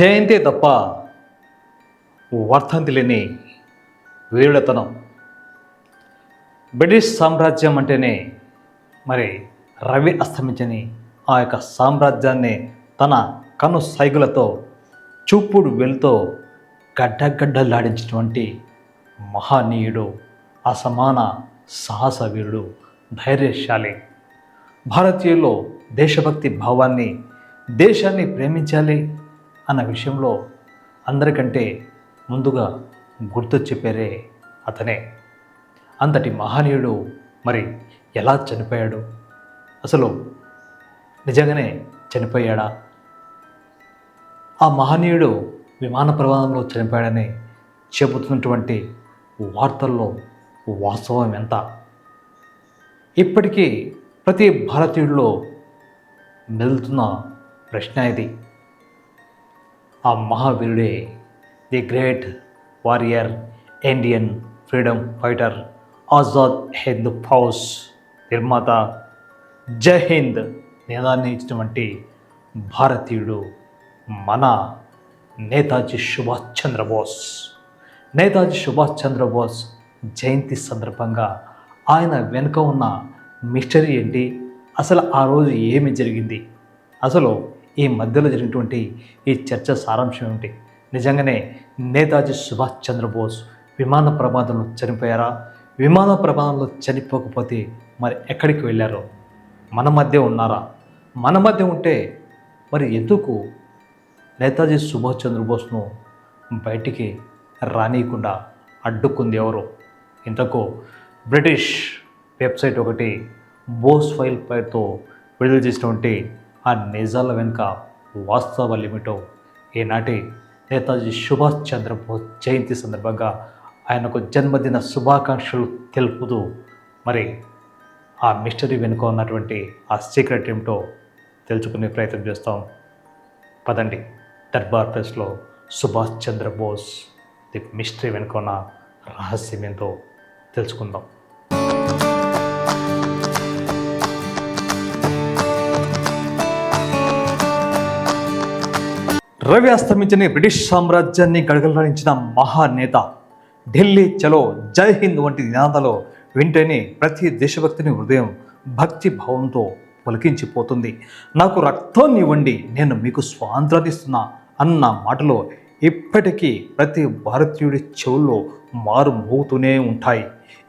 జయంతే తప్ప వర్ధంతి లేని వీరుడతనం. బ్రిటిష్ సామ్రాజ్యం అంటేనే మరి రవి అస్తమించని ఆ యొక్క సామ్రాజ్యాన్ని తన కను సైగులతో చూపుడు వెలుతో గడ్డగడ్డలాడించినటువంటి మహనీయుడు, అసమాన సాహస వీరుడు, ధైర్యశాలి. భారతీయుల్లో దేశభక్తి భావాన్ని, దేశాన్ని ప్రేమించాలి అన్న విషయంలో అందరికంటే ముందుగా గుర్తొచ్చే పేరే అతనే. అంతటి మహనీయుడు మరి ఎలా చనిపోయాడు? అసలు నిజంగానే చనిపోయాడా? ఆ మహనీయుడు విమాన ప్రమాదంలో చనిపోయాడని చెబుతున్నటువంటి వార్తల్లో వాస్తవం ఎంత? ఇప్పటికీ ప్రతి భారతీయుడిలో మెదులుతున్న ప్రశ్న ఇది. ఆ మహావీరుడే the great warrior, Indian freedom fighter, Azad Hind Fauj నిర్మాత, జై హింద్ నినాదాన్ని ఇచ్చినటువంటి భారతీయుడు మన నేతాజీ సుభాష్ చంద్రబోస్. నేతాజీ సుభాష్ చంద్రబోస్ జయంతి సందర్భంగా ఆయన వెనుక ఉన్న మిస్టరీ ఏంటి? అసలు ఆ రోజు ఏమి జరిగింది? అసలు ఈ మధ్యలో జరిగినటువంటి ఈ చర్చ సారాంశం ఏమిటి? నిజంగానే నేతాజీ సుభాష్ చంద్రబోస్ విమాన ప్రమాదంలో చనిపోయారా? విమాన ప్రమాదంలో చనిపోకపోతే మరి ఎక్కడికి వెళ్ళారో? మన మధ్య ఉన్నారా? మన మధ్య ఉంటే మరి ఎందుకు నేతాజీ సుభాష్ చంద్రబోస్ను బయటికి రానియకుండా అడ్డుకుంది ఎవరు? ఇంతకు బ్రిటిష్ వెబ్సైట్ ఒకటి బోస్ ఫైల్ పేరుతో విడుదల చేసినటువంటి ఆ నిజాల వెనుక వాస్తవాలు ఏమిటో ఈనాటి నేతాజీ సుభాష్ చంద్రబోస్ జయంతి సందర్భంగా ఆయనకు జన్మదిన శుభాకాంక్షలు తెలుపుతూ మరి ఆ మిస్టరీ వెనుక ఉన్నటువంటి ఆ సీక్రెట్ ఏమిటో తెలుసుకునే ప్రయత్నం చేస్తాం. పదండి, దర్బార్ ప్రెస్లో సుభాష్ చంద్రబోస్ ది మిస్టరీ వెనుక ఉన్న రహస్యం ఏంటో తెలుసుకుందాం. రవి అస్తమించని బ్రిటిష్ సామ్రాజ్యాన్ని గడగడలాడించిన మహానేత, ఢిల్లీ చలో, జై హింద్ వంటి నినాదాలు వింటేనే ప్రతి దేశభక్తిని హృదయం భక్తి భావంతో పొలికించిపోతుంది. నాకు రక్తాన్ని ఇవ్వండి, నేను మీకు స్వాతంత్రాన్ని ఇస్తున్నా అన్న మాటలో ఇప్పటికీ ప్రతి భారతీయుడి చెవుల్లో మారు మోగుతూనే ఉంటాయి.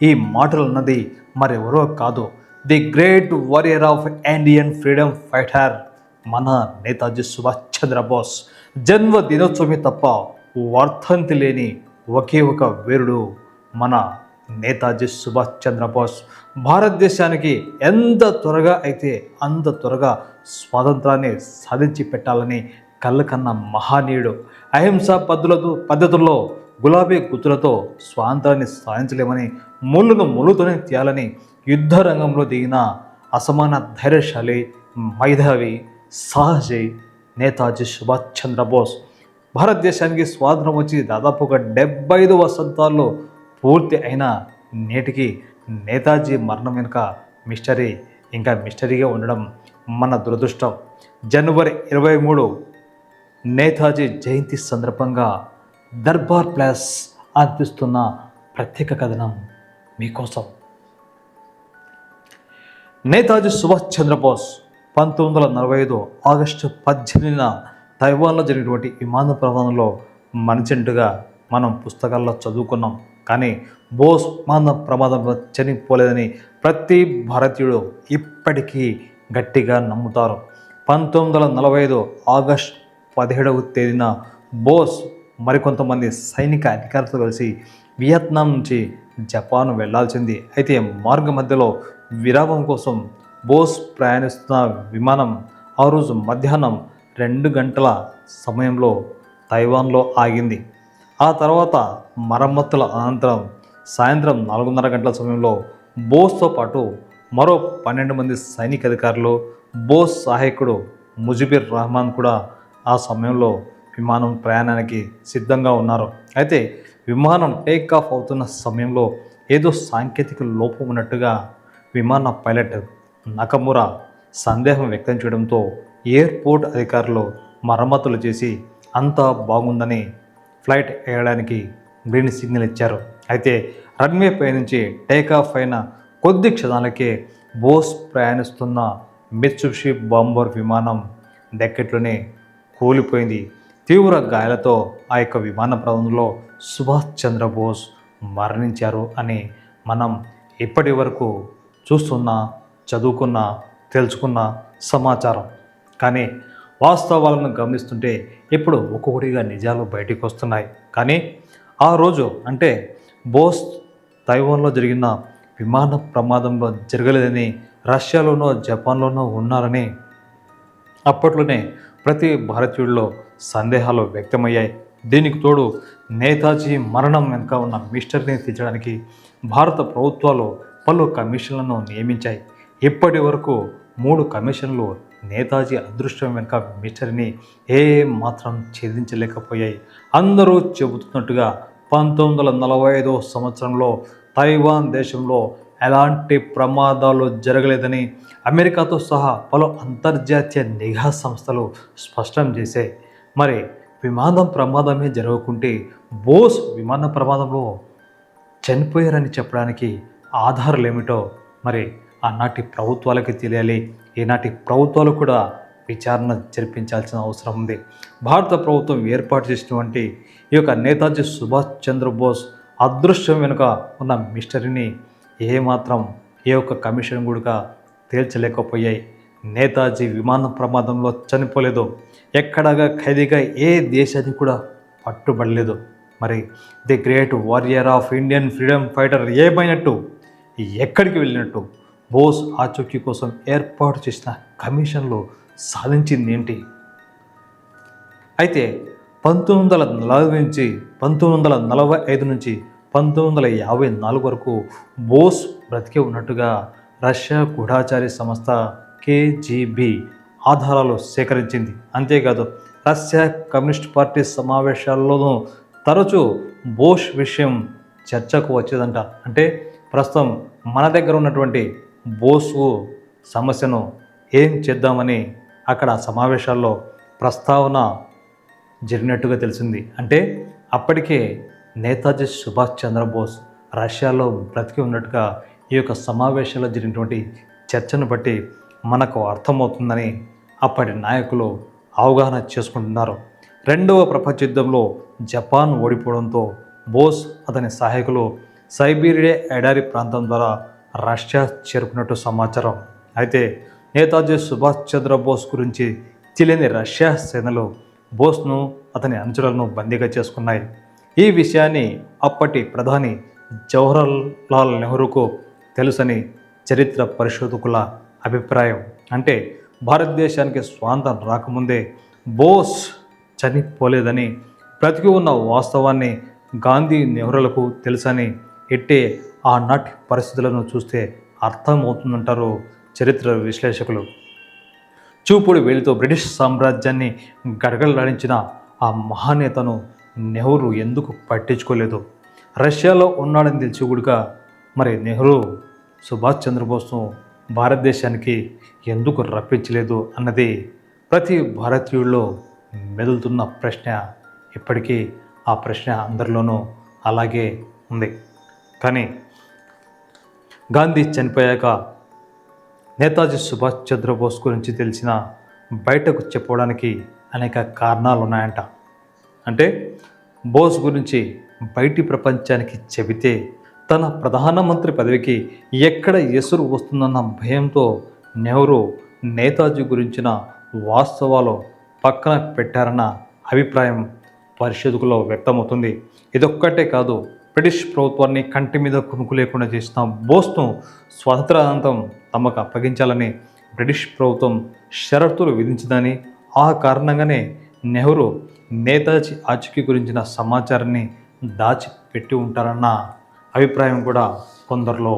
ఈ మాటలు అన్నది మరెవరో కాదు, the great warrior of Indian freedom fighter మన నేతాజీ సుభాష్ చంద్రబోస్. జన్మ దినోత్సవమే తప్ప వర్ధంతి లేని ఒకే ఒక వీరుడు మన నేతాజీ సుభాష్ చంద్రబోస్. భారతదేశానికి ఎంత త్వరగా అయితే అంత త్వరగా స్వాతంత్రాన్ని సాధించి పెట్టాలని కళ్ళ కన్న మహనీయుడు. అహింసా పద్ధతుల్లో గులాబీ గుర్తులతో స్వాతంత్రాన్ని సాధించలేమని, ముళ్ళును ముళ్ళుతోనే తీయాలని యుద్ధ రంగంలో దిగిన అసమాన ధైర్యశాలి, మేధావి, సాహసి నేతాజీ సుభాష్ చంద్రబోస్. భారతదేశానికి స్వాతంత్రం వచ్చి దాదాపుగా 75 వసంతాల్లో పూర్తి అయిన నేటికి నేతాజీ మరణం వెనుక మిస్టరీ ఇంకా మిస్టరీగా ఉండడం మన దురదృష్టం. జనవరి 23 నేతాజీ జయంతి సందర్భంగా దర్బార్ ప్లస్ అందిస్తున్న ప్రత్యేక కథనం మీకోసం. నేతాజీ సుభాష్ చంద్రబోస్ 1945 ఆగస్టు 18న తైవాన్లో జరిగినటువంటి విమాన ప్రమాదంలో మనిషిగా మనం పుస్తకాల్లో చదువుకున్నాం. కానీ బోస్ విమాన ప్రమాదంలో చనిపోలేదని ప్రతి భారతీయుడు ఇప్పటికీ గట్టిగా నమ్ముతారు. 1945 ఆగస్టు 17వ తేదీన బోస్ మరికొంతమంది సైనిక అధికారులతో కలిసి వియత్నాం నుంచి జపాన్ వెళ్లాల్సింది. అయితే మార్గ మధ్యలో విరామం కోసం బోస్ ప్రయాణిస్తున్న విమానం ఆ రోజు మధ్యాహ్నం 2 గంటల సమయంలో తైవాన్లో ఆగింది. ఆ తర్వాత మరమ్మతుల అనంతరం సాయంత్రం 4:30 గంటల సమయంలో బోస్తో పాటు మరో 12 మంది సైనిక అధికారులు, బోస్ సహాయకుడు ముజిబుర్ రహమాన్ కూడా ఆ సమయంలో విమానం ప్రయాణానికి సిద్ధంగా ఉన్నారు. అయితే విమానం టేక్ ఆఫ్ అవుతున్న సమయంలో ఏదో సాంకేతిక లోపం ఉన్నట్టుగా విమాన పైలట్ నకమురా సందేహం వ్యక్తం చేయడంతో ఎయిర్పోర్ట్ అధికారులు మరమ్మతులు చేసి అంతా బాగుందని ఫ్లైట్ ఎగడానికి గ్రీన్ సిగ్నల్ ఇచ్చారు. అయితే రన్వే పై నుంచి టేకాఫ్ అయిన కొద్ది క్షణాలకే బోస్ ప్రయాణిస్తున్న మిత్సుబిషి బాంబర్ విమానం డెక్కెట్లోనే కూలిపోయింది. తీవ్ర గాయాలతో ఆ యొక్క విమాన ప్రమాదంలో సుభాష్ చంద్రబోస్ మరణించారు అని మనం ఇప్పటి వరకు చూస్తున్న, చదువుకున్న, తెలుసుకున్న సమాచారం. కానీ వాస్తవాలను గమనిస్తుంటే ఇప్పుడు ఒక్కొక్కటిగా నిజాలు బయటికి వస్తున్నాయి. కానీ ఆ రోజు అంటే బోస్ తైవాన్లో జరిగిన విమాన ప్రమాదంలో జరగలేదని, రష్యాలోనో జపాన్లోనో ఉన్నారని అప్పట్లోనే ప్రతి భారతీయుడిలో సందేహాలు వ్యక్తమయ్యాయి. దీనికి తోడు నేతాజీ మరణం వెనుక ఉన్న మిస్టరీని తీర్చడానికి భారత ప్రభుత్వాలు పలు కమిషన్లను నియమించాయి. ఇప్పటి వరకు 3 కమిషన్లు నేతాజీ అదృష్టం వెనుక మిస్టరీని మాత్రం ఛేదించలేకపోయాయి. అందరూ చెబుతున్నట్టుగా 1945 సంవత్సరంలో తైవాన్ దేశంలో ఎలాంటి ప్రమాదాలు జరగలేదని అమెరికాతో సహా పలు అంతర్జాతీయ నిఘా సంస్థలు స్పష్టం చేశాయి. మరి విమానం ప్రమాదమే జరగకుంటే బోస్ విమాన ప్రమాదంలో చనిపోయారని చెప్పడానికి ఆధారాలు ఏమిటో మరి ఆనాటి ప్రభుత్వాలకి తెలియాలి. ఈనాటి ప్రభుత్వాలు కూడా విచారణ జరిపించాల్సిన అవసరం ఉంది. భారత ప్రభుత్వం ఏర్పాటు చేసినటువంటి ఈ యొక్క నేతాజీ సుభాష్ చంద్రబోస్ అదృష్టం వెనుక ఉన్న మిస్టరీని ఏమాత్రం ఏ ఒక్క కమిషన్ కూడా తేల్చలేకపోయాయి. నేతాజీ విమాన ప్రమాదంలో చనిపోలేదు, ఎక్కడగా ఖైదీగా ఏ దేశానికి కూడా పట్టుబడలేదు. మరి the great warrior of Indian freedom fighter ఏమైనట్టు, ఎక్కడికి వెళ్ళినట్టు, బోస్ ఆచూకీ కోసం ఏర్పాటు చేసిన కమిషన్లు సాధించింది ఏంటి? అయితే 1945 నుంచి 1954 వరకు బోస్ బ్రతికే ఉన్నట్టుగా రష్యా గూఢాచారి సంస్థ కేజీబీ ఆధారాలు సేకరించింది. అంతేకాదు రష్యా కమ్యూనిస్ట్ పార్టీ సమావేశాల్లోనూ తరచూ బోస్ విషయం చర్చకు వచ్చేదంట. అంటే ప్రస్తుతం మన దగ్గర ఉన్నటువంటి బోసు సమస్యను ఏం చేద్దామని అక్కడ సమావేశాల్లో ప్రస్తావన జరిగినట్టుగా తెలిసింది. అంటే అప్పటికే నేతాజీ సుభాష్ చంద్రబోస్ రష్యాలో బ్రతికి ఉన్నట్టుగా ఈ యొక్క సమావేశాల్లో జరిగినటువంటి చర్చను బట్టి మనకు అర్థమవుతుందని అప్పటి నాయకులు అవగాహన చేసుకుంటున్నారు. 2వ ప్రపంచ యుద్ధంలో జపాన్ ఓడిపోవడంతో బోస్ అతని సహాయకులు సైబీరియా ఎడారి ప్రాంతం ద్వారా రష్యా చేరుకున్నట్టు సమాచారం. అయితే నేతాజీ సుభాష్ చంద్రబోస్ గురించి తెలియని రష్యా సేనలు బోస్ను అతని అనుచరులను బందీగా చేసుకున్నాయి. ఈ విషయాన్ని అప్పటి ప్రధాని జవహర్లాల్ నెహ్రూకు తెలుసని చరిత్ర పరిశోధకుల అభిప్రాయం. అంటే భారతదేశానికి స్వాతంత్రం రాకముందే బోస్ చనిపోలేదని, బ్రతికి ఉన్న వాస్తవాన్ని గాంధీ నెహ్రూలకు తెలుసని ఎట్టే ఆనాటి పరిస్థితులను చూస్తే అర్థమవుతుందంటారు చరిత్ర విశ్లేషకులు. చూపుడు వేలితో బ్రిటిష్ సామ్రాజ్యాన్ని గడగడలాడించిన ఆ మహానేతను నెహ్రూ ఎందుకు పట్టించుకోలేదు? రష్యాలో ఉన్నాడని తెలిసి కూడా మరి నెహ్రూ సుభాష్ చంద్రబోస్ను భారతదేశానికి ఎందుకు రప్పించలేదు అన్నది ప్రతి భారతీయుల్లో మెదులుతున్న ప్రశ్న. ఇప్పటికీ ఆ ప్రశ్న అందరిలోనూ అలాగే ఉంది. కానీ గాంధీ చనిపోయాక నేతాజీ సుభాష్ చంద్రబోస్ గురించి తెలిసిన బయటకు చెప్పడానికి అనేక కారణాలు ఉన్నాయంట. అంటే బోస్ గురించి బయటి ప్రపంచానికి చెబితే తన ప్రధానమంత్రి పదవికి ఎక్కడ ఎసురు వస్తుందన్న భయంతో నెహ్రూ నేతాజీ గురించిన వాస్తవాలు పక్కన పెట్టారన్న అభిప్రాయం పరిశోధకుల్లో వ్యక్తమవుతుంది. ఇదొక్కటే కాదు, బ్రిటిష్ ప్రభుత్వాన్ని కంటి మీద కునుకు లేకుండా చేసిన బోస్ను స్వాతంత్రానంతరం తమకు అప్పగించాలని బ్రిటిష్ ప్రభుత్వం షరతులు విధించిందని, ఆ కారణంగానే నెహ్రూ నేతాజీ ఆచూకీ గురించిన సమాచారాన్ని దాచిపెట్టి ఉంటారన్న అభిప్రాయం కూడా కొందరిలో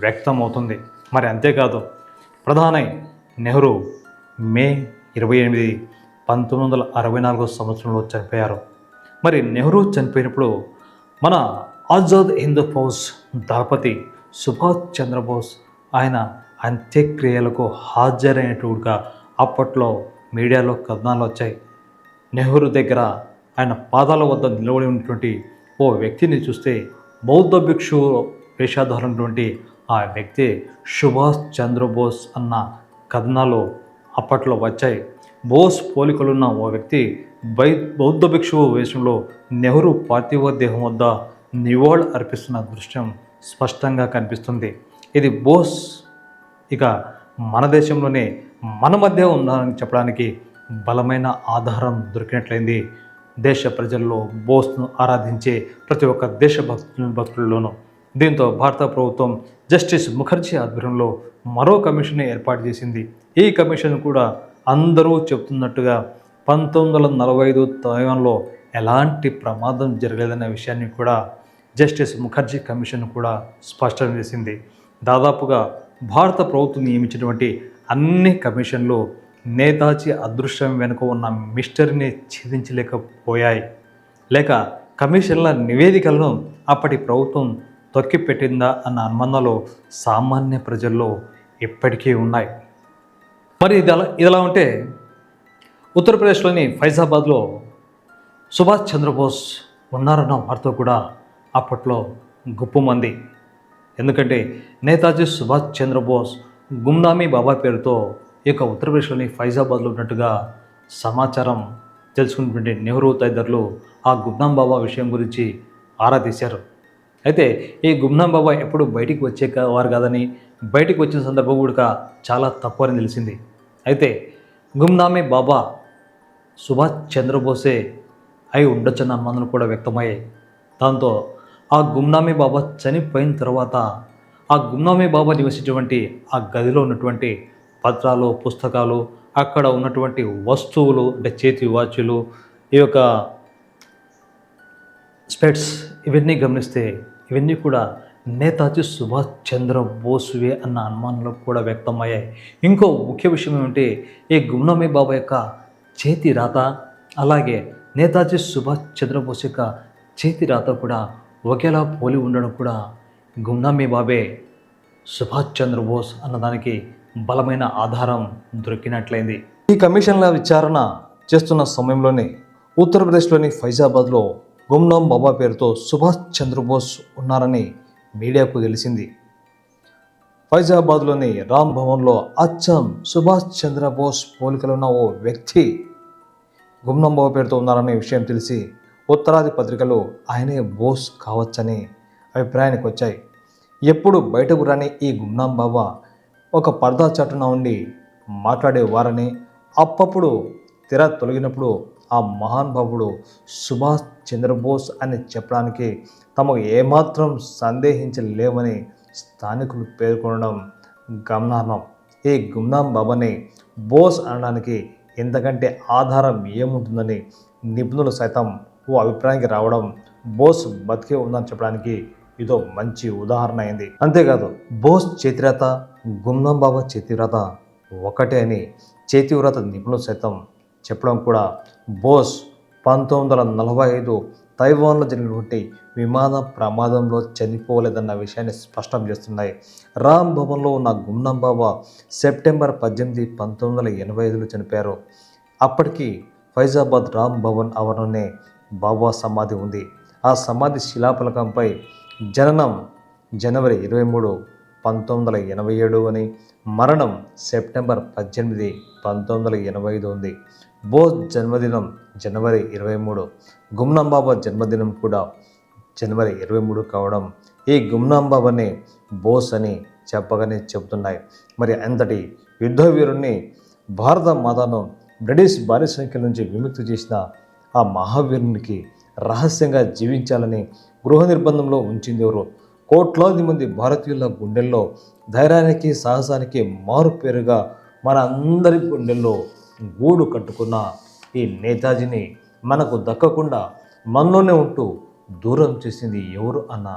వ్యక్తమవుతుంది. మరి అంతేకాదు, ప్రధాని నెహ్రూ మే 28, 1964 సంవత్సరంలో చనిపోయారు. మరి నెహ్రూ చనిపోయినప్పుడు మన ఆజాద్ హింద్ ఫౌజ్ దళపతి సుభాష్ చంద్రబోస్ ఆయన అంత్యక్రియలకు హాజరైనట్టుగా అప్పట్లో మీడియాలో కథనాలు వచ్చాయి. నెహ్రూ దగ్గర ఆయన పాదాల వద్ద నిలబడి ఉన్నటువంటి ఓ వ్యక్తిని చూస్తే బౌద్ధ భిక్షు వేషధారణటువంటి ఆ వ్యక్తి సుభాష్ చంద్రబోస్ అన్న కథనాలు అప్పట్లో వచ్చాయి. బోస్ పోలికలున్న ఓ వ్యక్తి బౌద్ధ భిక్షువు వేషంలో నెహ్రూ పార్థివ దేహం వద్ద నివాళులు అర్పిస్తున్న దృశ్యం స్పష్టంగా కనిపిస్తుంది. ఇది బోస్ ఇక మన దేశంలోనే మన మధ్య ఉన్నారని చెప్పడానికి బలమైన ఆధారం దొరికినట్లయింది దేశ ప్రజల్లో బోస్ను ఆరాధించే ప్రతి ఒక్క భక్తుల్లోనూ. దీంతో భారత ప్రభుత్వం జస్టిస్ ముఖర్జీ ఆధ్వర్యంలో మరో కమిషన్ ఏర్పాటు చేసింది. ఈ కమిషన్ కూడా అందరూ చెబుతున్నట్టుగా 1945 తైవాన్లో ఎలాంటి ప్రమాదం జరగలేదనే విషయాన్ని కూడా జస్టిస్ ముఖర్జీ కమిషన్ కూడా స్పష్టం చేసింది. దాదాపుగా భారత ప్రభుత్వం నియమించినటువంటి అన్ని కమిషన్లు నేతాజీ అదృశ్యం వెనుక ఉన్న మిస్టరీని ఛేదించలేకపోయాయి. లేక కమిషన్ల నివేదికలను అప్పటి ప్రభుత్వం తొక్కిపెట్టిందా అన్న అనుమానాలు సామాన్య ప్రజల్లో ఇప్పటికీ ఉన్నాయి. మరి ఇదిలా ఉంటే ఉత్తరప్రదేశ్లోని ఫైజాబాద్లో సుభాష్ చంద్రబోస్ ఉన్నారన్న వార్త కూడా అప్పట్లో గుప్పుమంది. ఎందుకంటే నేతాజీ సుభాష్ చంద్రబోస్ గుమ్నామీ బాబా పేరుతో ఈ యొక్క ఉత్తరప్రదేశ్లోని ఫైజాబాద్లో ఉన్నట్టుగా సమాచారం తెలుసుకున్నటువంటి నెహ్రూ తదితరులు ఆ గుమ్నాం బాబా విషయం గురించి ఆరా తీశారు. అయితే ఈ గుమ్నాం బాబా ఎప్పుడు బయటికి వారు కాదని, బయటికి వచ్చిన సందర్భం కూడా చాలా తక్కువ అని తెలిసింది. అయితే గుమ్నామీ బాబా సుభాష్ చంద్రబోసే అయి ఉండొచ్చన్న అనుమానాలు కూడా వ్యక్తమయ్యాయి. దాంతో ఆ గుమ్నామీ బాబా చనిపోయిన తర్వాత ఆ గుమ్నామీ బాబా నివసించేటువంటి ఆ గదిలో ఉన్నటువంటి పత్రాలు, పుస్తకాలు, అక్కడ ఉన్నటువంటి వస్తువులు అంటే చేతి వాచులు, ఈ యొక్క స్పెట్స్ ఇవన్నీ గమనిస్తే ఇవన్నీ కూడా నేతాజీ సుభాష్ చంద్రబోస్వే అన్న అనుమానాలు కూడా వ్యక్తమయ్యాయి. ఇంకో ముఖ్య విషయం ఏమంటే ఈ గుమ్నామీ బాబా యొక్క చేతి రాత, అలాగే నేతాజీ సుభాష్ చంద్రబోస్ యొక్క చేతి రాత కూడా ఒకేలా పోలి ఉండడం కూడా గుమ్నామీ బాబే సుభాష్ చంద్రబోస్ అన్నదానికి బలమైన ఆధారం దొరికినట్లయింది. ఈ కమిషన్ల విచారణ చేస్తున్న సమయంలోనే ఉత్తరప్రదేశ్లోని ఫైజాబాద్లో గుమ్నాం బాబా పేరుతో సుభాష్ చంద్రబోస్ ఉన్నారని మీడియాకు తెలిసింది. ఫైజాబాద్లోని రామ్ భవన్లో అచ్చం సుభాష్ చంద్రబోస్ పోలికలున్న ఓ వ్యక్తి గుమ్నాం బాబా పేరుతో ఉన్నారనే విషయం తెలిసి ఉత్తరాది పత్రికలు ఆయనే బోస్ కావచ్చని అభిప్రాయానికి వచ్చాయి. ఎప్పుడు బయటకు రాని ఈ గుమ్నాం బాబా ఒక పర్దా చాటున ఉండి మాట్లాడేవారని, అప్పప్పుడు తెర తొలగినప్పుడు ఆ మహానుభావుడు సుభాష్ చంద్రబోస్ అని చెప్పడానికి తమకు ఏమాత్రం సందేహించలేమని స్థానికులు పేర్కొనడం గమనార్హం. ఈ గుమ్నాం బాబాని బోస్ అనడానికి ఎంతకంటే ఆధారం ఏముంటుందని నిపుణులు సైతం ఓ అభిప్రాయానికి రావడం బోస్ బతికే ఉందని చెప్పడానికి ఇదో మంచి ఉదాహరణ అయింది. అంతేకాదు బోస్ చేతిరాత, గుమ్నాం బాబా చేతివ్రాత ఒకటే అని చేతివ్రాత నిపుణులు సైతం చెప్పడం కూడా బోస్ 1945 తైవాన్లో జరిగినటువంటి విమాన ప్రమాదంలో చనిపోలేదన్న విషయాన్ని స్పష్టం చేస్తున్నాయి. రామ్ భవన్లో ఉన్న గుమ్నాం బాబా సెప్టెంబర్ 18, 1985లో చనిపోయారు. అప్పటికి ఫైజాబాద్ రామ్ భవన్ ఆవరణలోనే బాబా సమాధి ఉంది. ఆ సమాధి శిలాఫలకంపై జననం జనవరి 23, 1987 అని, మరణం సెప్టెంబర్ 18, 1985 ఉంది. బోస్ జన్మదినం జనవరి 23, గుమ్నాం బాబా జన్మదినం కూడా జనవరి 23 కావడం ఈ గుమ్నాం బాబాని బోస్ అని చెప్పగానే చెబుతున్నాయి. మరి అంతటి యుద్ధ వీరుణ్ణి, భారత మాతను బ్రిటిష్ బానిసంఖ్య నుంచి విముక్తి చేసిన ఆ మహావీరునికి రహస్యంగా జీవించాలని గృహ నిర్బంధంలో ఉంచింది ఎవరు? కోట్లాది మంది భారతీయుల గుండెల్లో ధైర్యానికి, సాహసానికి మారుపేరుగా మన అందరి గుండెల్లో గూడు కట్టుకున్న ఈ నేతాజీని మనకు దక్కకుండా మనలోనే ఉంటూ దూరం చేసింది ఎవరు అన్న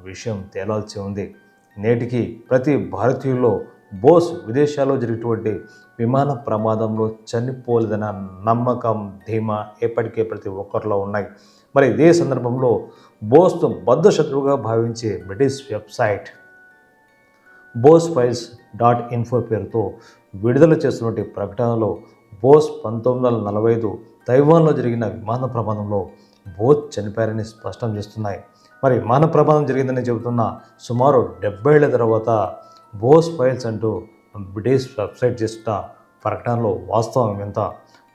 విషయం తేలాల్సి ఉంది. నేటికి ప్రతి భారతీయుల్లో బోస్ విదేశాల్లో జరిగినటువంటి విమాన ప్రమాదంలో చనిపోలేదన్న నమ్మకం, ధీమా ఎప్పటికే ప్రతి ఒక్కరిలో ఉన్నాయి. మరి ఇదే సందర్భంలో బోస్ను బద్ధశత్రువుగా భావించే బ్రిటిష్ వెబ్సైట్ bosfiles.info పేరుతో విడుదల చేస్తున్నటువంటి ప్రకటనలో బోస్ 1945 తైవాన్లో జరిగిన విమాన ప్రమాదంలో బోస్ చనిపోయారని స్పష్టం చేస్తున్నాయి. మరి విమాన ప్రమాదం జరిగిందని చెబుతున్న సుమారు 70 ఏళ్ల తర్వాత బోస్ ఫైల్స్ అంటూ బ్రిటిష్ వెబ్సైట్ చేసిన ప్రకటనలో వాస్తవం ఎంత?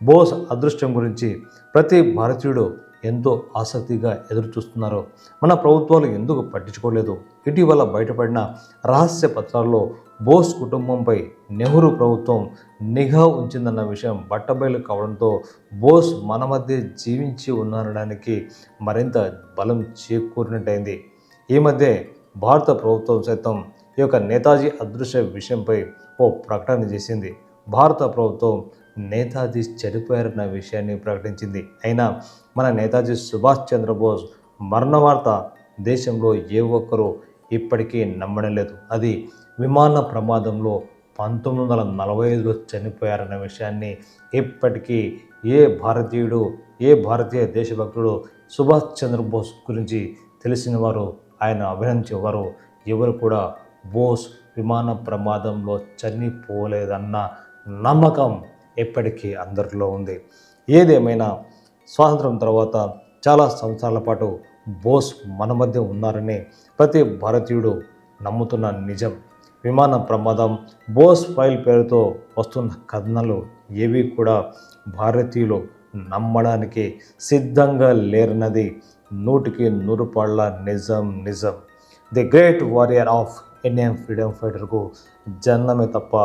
బోస్ అదృష్టం గురించి ప్రతి భారతీయుడు ఎంతో ఆసక్తిగా ఎదురుచూస్తున్నారు. మన ప్రభుత్వాలు ఎందుకు పట్టించుకోలేదు? ఇటీవల బయటపడిన రహస్య పత్రాల్లో బోస్ కుటుంబంపై నెహ్రూ ప్రభుత్వం నిఘా ఉంచిందన్న విషయం బట్టబయలు కావడంతో బోస్ మన మధ్య జీవించి ఉన్నారనడానికి మరింత బలం చేకూరినట్టయింది. ఈ మధ్య భారత ప్రభుత్వం సైతం ఈ యొక్క నేతాజీ అదృశ్య విషయంపై ఓ ప్రకటన చేసింది. భారత ప్రభుత్వం నేతాజీ చనిపోయారన్న విషయాన్ని ప్రకటించింది. అయినా మన నేతాజీ సుభాష్ చంద్రబోస్ మరణ వార్త దేశంలో ఏ ఒక్కరూ ఇప్పటికీ నమ్మడం లేదు. అది విమాన ప్రమాదంలో 1945లో చనిపోయారన్న విషయాన్ని ఇప్పటికీ ఏ భారతీయుడు, ఏ భారతీయ దేశభక్తుడు సుభాష్ చంద్రబోస్ గురించి తెలిసిన వారు, ఆయన అభినందించేవారు ఎవరు కూడా బోస్ విమాన ప్రమాదంలో చనిపోలేదన్న నమ్మకం ఎప్పటికీ అందరిలో ఉంది. ఏదేమైనా స్వాతంత్రం తర్వాత చాలా సంవత్సరాల పాటు బోస్ మన మధ్య ఉన్నారని ప్రతి భారతీయుడు నమ్ముతున్న నిజం. విమాన ప్రమాదం, బోస్ ఫైల్ పేరుతో వస్తున్న కథనాలు ఏవి కూడా భారతీయులు నమ్మడానికి సిద్ధంగా లేరన్నది 100కి 100 పాళ్ళ నిజం. The great warrior of Indian freedom ఫైటర్కు జన్మమే తప్ప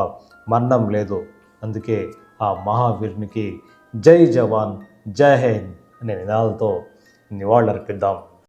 మరణం లేదు. అందుకే ఆ మహావీరునికి జై జవాన్ జై హింద్ అనే నినాదాలతో నివాళులర్పిద్దాం.